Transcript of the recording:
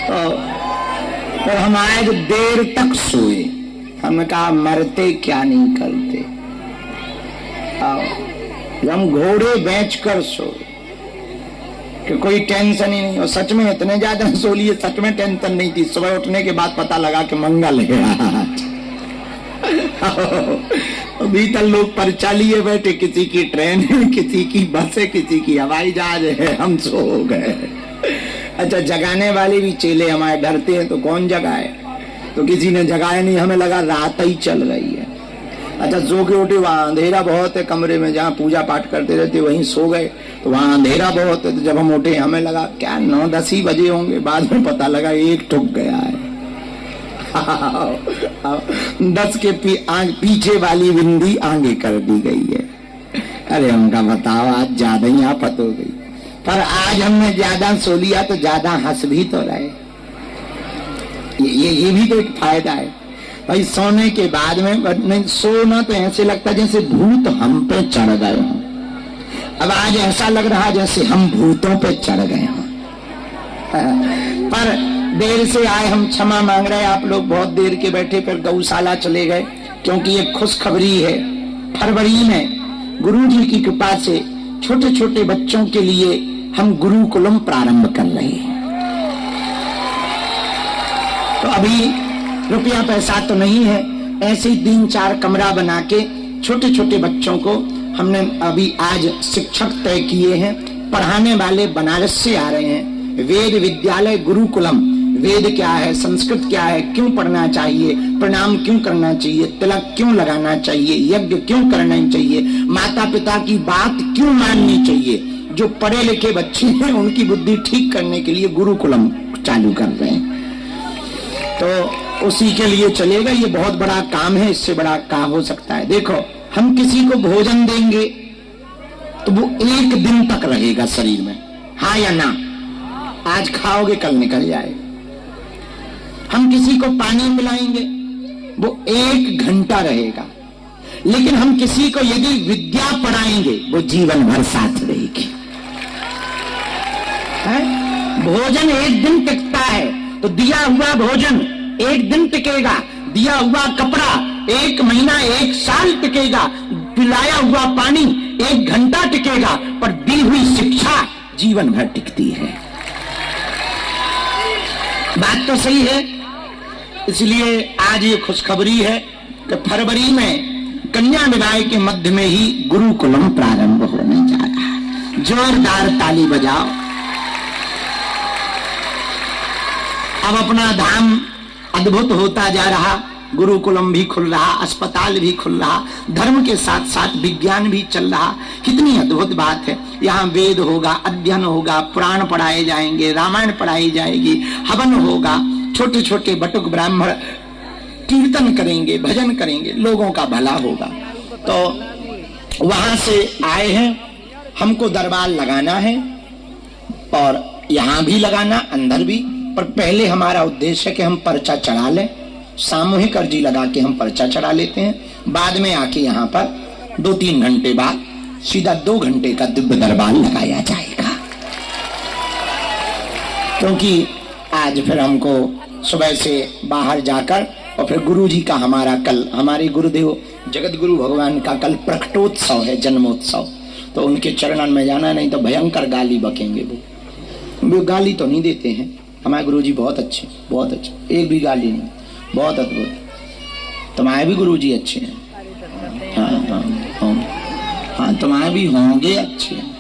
तो हम आज देर तक सोए। हमने कहा मरते क्या नहीं करते। हम घोड़े बेचकर सोए कि कोई टेंशन ही नहीं। और सच में इतने ज्यादा सो लिए, सच में टेंशन नहीं थी। सुबह उठने के बाद पता लगा कि मंगल है। अभी तक लोग पर्चा लिए बैठे, किसी की ट्रेन है, किसी की बस है, किसी की हवाई जहाज है, हम सो गए। अच्छा, जगाने वाले भी चेले हमारे डरते हैं, तो कौन जगाए? तो किसी ने जगाया नहीं, हमें लगा रात ही चल रही है। अच्छा, सो के उठे, वहां अंधेरा बहुत है, कमरे में जहाँ पूजा पाठ करते रहते वहीं सो गए, तो वहां अंधेरा बहुत है। तो जब हम उठे हमें लगा क्या 9-10 ही बजे होंगे, बाद में पता लगा एक ठुक गया है। 10 के पीछे वाली बिंदी आगे कर दी गई है। अरे उनका बताओ, आज ज्यादा ही आफत हो गई। पर आज हमने ज्यादा सो लिया तो ज्यादा हंस भी तो रहे। ये भी तो एक फायदा है भाई, सोने के बाद में। नहीं सोना तो ऐसे लगता जैसे भूत हम पे चढ़ गए हों। अब आज ऐसा लग रहा जैसे हम भूतों पे चढ़ गए हों। पर देर से आए, हम क्षमा मांग रहे हैं। आप लोग बहुत देर के बैठे, फिर गौशाला चले गए, क्योंकि ये खुशखबरी है। फरवरी में गुरु जी की कृपा से छोटे छोटे बच्चों के लिए हम गुरुकुलम प्रारंभ कर रहे हैं। तो अभी रुपया पैसा तो नहीं है, ऐसे ही 3-4 कमरा बना के छोटे छोटे बच्चों को हमने अभी आज शिक्षक तय किए हैं। पढ़ाने वाले बनारस से आ रहे हैं। वेद विद्यालय गुरुकुलम। वेद क्या है, संस्कृत क्या है, क्यों पढ़ना चाहिए, प्रणाम क्यों करना चाहिए, तिलक क्यों लगाना चाहिए, यज्ञ क्यों करना चाहिए, माता पिता की बात क्यों माननी चाहिए। जो पढ़े लिखे बच्चे हैं उनकी बुद्धि ठीक करने के लिए गुरुकुलम चालू कर रहे हैं। तो उसी के लिए चलेगा। ये बहुत बड़ा काम है, इससे बड़ा काम हो सकता है। देखो, हम किसी को भोजन देंगे तो वो 1 दिन तक रहेगा शरीर में, हाँ या ना? आज खाओगे कल निकल जाएगा। हम किसी को पानी पिलाएंगे वो 1 घंटा रहेगा। लेकिन हम किसी को यदि विद्या पढ़ाएंगे वो जीवन भर साथ रहेगी। भोजन 1 दिन टिकता है, तो दिया हुआ भोजन 1 दिन टिकेगा, दिया हुआ कपड़ा 1 महीना 1 साल टिकेगा, पिलाया हुआ पानी 1 घंटा टिकेगा, पर दी हुई शिक्षा जीवन भर टिकती है। बात तो सही है। इसलिए आज ये खुशखबरी है कि फरवरी में कन्या विवाह के मध्य में ही गुरुकुलम प्रारंभ होने जा रहा है। जोरदार ताली बजाओ। अब अपना धाम अद्भुत होता जा रहा। गुरुकुलम भी खुल रहा, अस्पताल भी खुल रहा, धर्म के साथ साथ विज्ञान भी चल रहा। कितनी अद्भुत बात है। यहाँ वेद होगा, अध्ययन होगा, पुराण पढ़ाए जाएंगे, रामायण पढ़ाई जाएगी, हवन होगा, छोटे छोटे बटुक ब्राह्मण कीर्तन करेंगे, भजन करेंगे, लोगों का भला होगा। तो वहां से आए हैं, हमको दरबार लगाना है और यहाँ भी लगाना, अंदर भी। पर पहले हमारा उद्देश्य है कि हम पर्चा चढ़ा लें, सामूहिक अर्जी लगा के हम पर्चा चढ़ा लेते हैं। बाद में आके यहाँ पर 2-3 घंटे बाद सीधा 2 घंटे का दिव्य दरबार लगाया जाएगा। क्योंकि आज फिर हमको सुबह से बाहर जाकर और फिर गुरु जी का हमारा कल, हमारे गुरुदेव जगत गुरु भगवान का कल प्रकटोत्सव है, जन्मोत्सव। तो उनके चरणन में जाना, नहीं तो भयंकर गाली बकेंगे। वो गाली तो नहीं देते हैं, हमारे गुरु जी बहुत अच्छे, बहुत अच्छे, एक भी गाली नहीं, बहुत अद्भुत। तुम्हारे भी गुरु जी अच्छे हैं। हाँ हाँ हाँ, तुम्हारे भी होंगे अच्छे हैं।